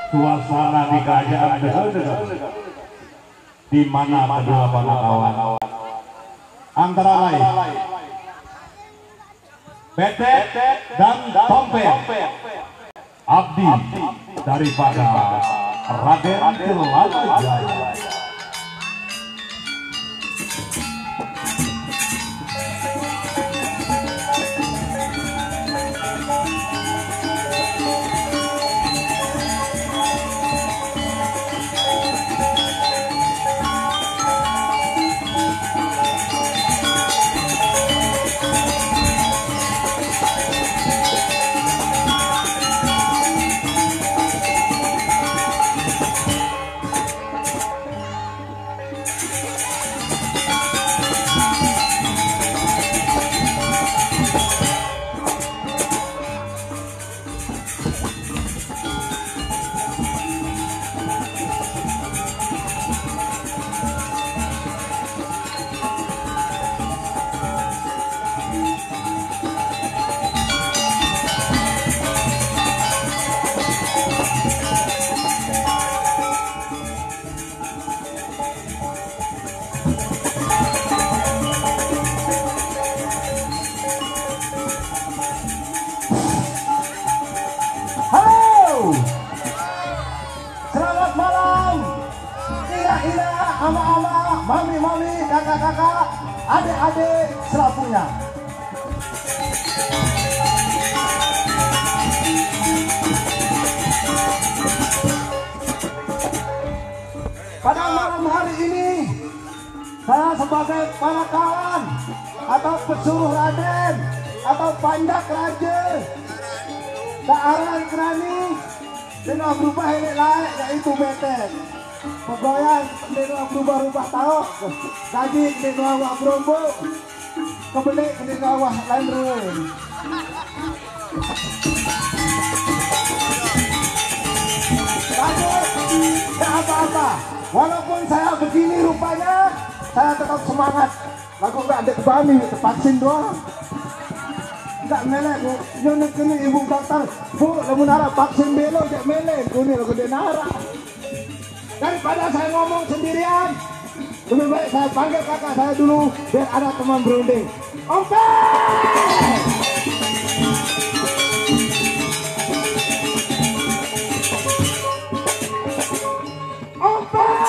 suasana di kerajaan Degel di mana kedua kawan antara lain Betet dan Tompet abdi daripada Raden Kelanajaya. Ama-ama, mami-mami, kakak-kakak, adik-adik selapunya. Pada malam hari ini, saya sebagai panakawan atau pesuruh Raden atau pandak raja Daaran Kerani dengan berubah ini lain yaitu Betet. Pegoyan dengan berubah-ubah tahu, gaji dengan awak berombo, kebelik dengan awak lain ruang. Tak apa-apa, walaupun saya begini rupanya, saya tetap semangat. Lagu nggak ada kebami, vaksin doang. Nggak melek, bu. Nyonek ini ibu dokter, bu, lemun harap vaksin belo, jak melek, kuni lagu denara. Daripada saya ngomong sendirian, lebih baik saya panggil kakak saya dulu biar ada teman berunding. Ompet! Ompet!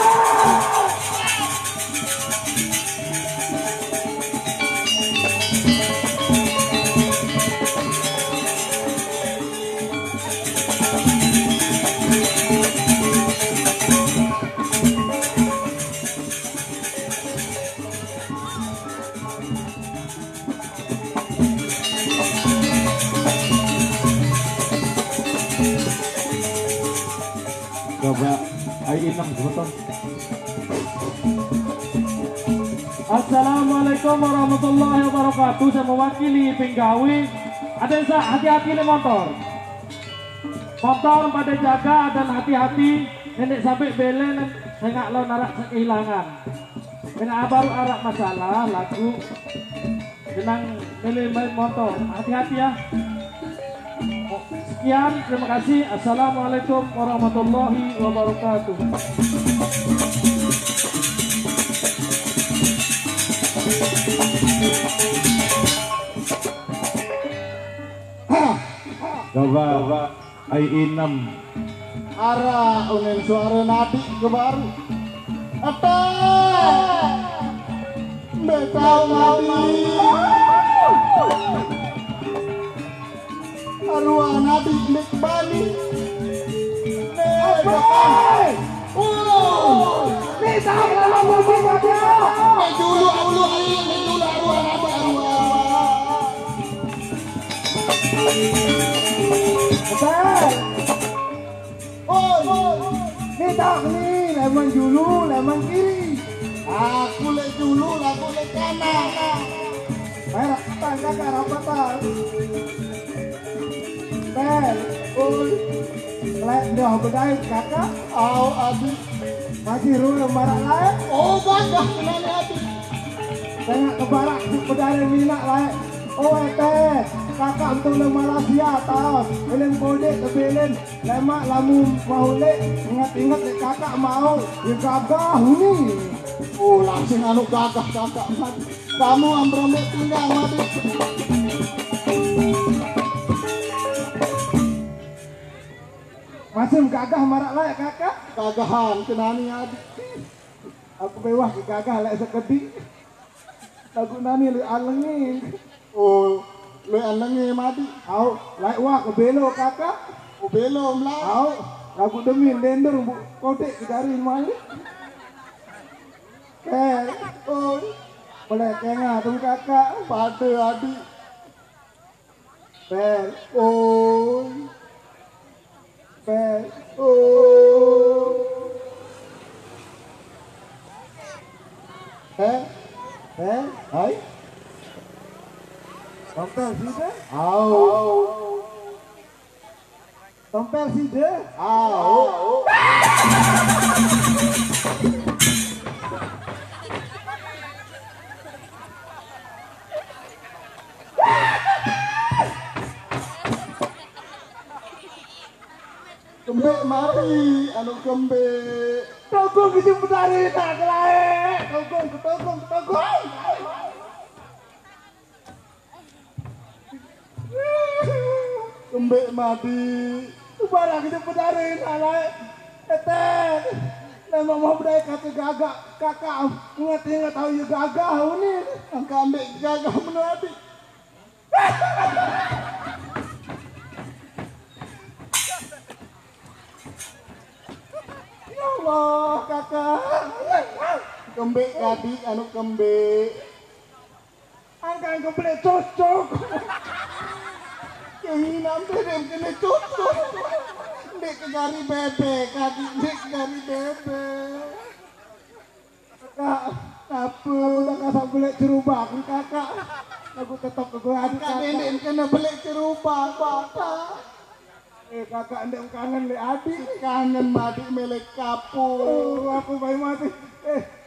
Coba ayo inang betul. Assalamualaikum warahmatullahi wabarakatuh. Saya mewakili Pinggawi. Ada yang hati-hati nih motor. Motor pada jaga dan hati-hati. Nenek sampai belen nggak lo narak kehilangan. Kena baru arak masalah lagu. Tenang milih main motor. Hati-hati ya. Sekian, terima kasih. Assalamualaikum warahmatullahi wabarakatuh. Coba ai inam Ara unen suara nadi ke baru. Apa? Bekau nadi. Arwah nadi nek bani. Nek Ni tahu kalau mau dia. Dulu arwah apa arwah. Betul. Ni tak ni lemon dulu, lemon kiri. Aku lek dulu, aku lek kanan. Merah tangga ke rapatan. Bel, lek dah bedai kakak. Au adik. Masih rule barak lain. Oh bagus kenapa adik. Tengok ke barak bedai minat lain. Oh etes. kakak untuk nang Malaysia tahu. Eleng bodek tebelen lemak lamu mau lek ingat-ingat lek kakak mau ya gagah ni. Oh langsung anu gagah kakak. Kamu ambrome tinggal mati. Masih gagah marak lah kakak. Gagahan kenani adik. Aku bewah ke gagah lek sekedi. Lagu nani lu alengi. Oh, lu alengi mati. Au, lek wah ke belo kakak. Oh belo mlah. Au, lagu demi lender bu kodek dari mana? Oh, boleh kenga tuh kakak. Pada adik. Oh. Oh. Hai. Tompel sih deh. Au. Tompel sih deh. Au. Kembe mari, anu kembe. Togong kisi putari tak kelae. Togong. Kembe mati. Barang kisi putari tak Eten. Memang mau budaya kata gagak. Kakak ingat tahu ya gagah ini. Angka ambek gagah menadi. Allah kakak kembe kadi anu kembe angka kembe cocok keinginan bebek kena cocok dek kegari bebek kadi dek kegari bebek kakak apa kakak tak boleh cerubah kakak aku tetap aku adik kakak kena boleh cerubah kakak kakak ndek kangen le adik kangen mati melek kapur aku bayi mati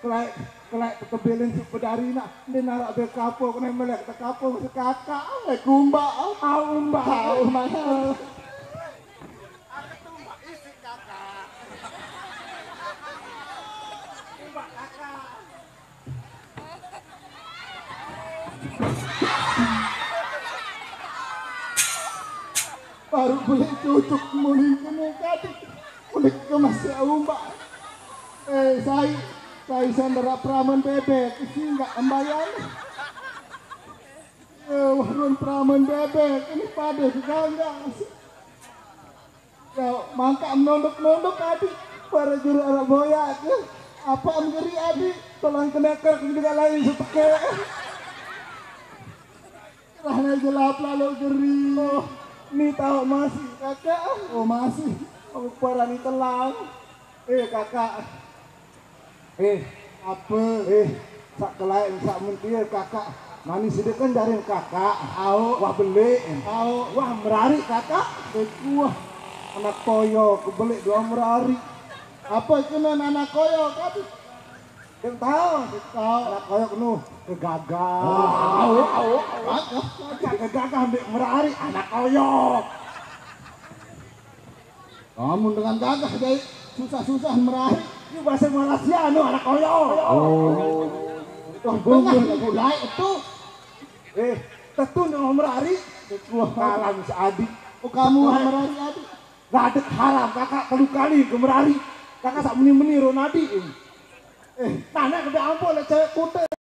kelai kebelen si pedari nak dia narak be kapur kena melek te kapur si kakak kumba umba mana aku tumba isi kakak kumba kakak baru boleh cucuk muling kena kadi boleh kemasih umbak saya sandera praman bebek isi enggak embayan warun praman bebek ini pada enggak ya mangka menondok adi para juru arah boyak apa menjeri adi tolong keneker juga lain sepeke kerana gelap lalu geri ini tahu masih kakak oh masih aku parani telang kakak apa sak kelai sak mentir kakak manis sedekan dari kakak wah beli wah merari kakak wah anak koyo kebeli dua merari apa kena anak koyo kakak yang tahu anak koyo penuh kegagah kegagah ambil merari anak koyo kamu dengan gagah jadi susah-susah merari ini bahasa Malaysia anak koyo bungkul mulai itu tetun dengan merari kalah si adik kamu merari adik gadek haram kakak kali ke merari kakak sak meni-meni ronadi tanah kebe ampun cewek kute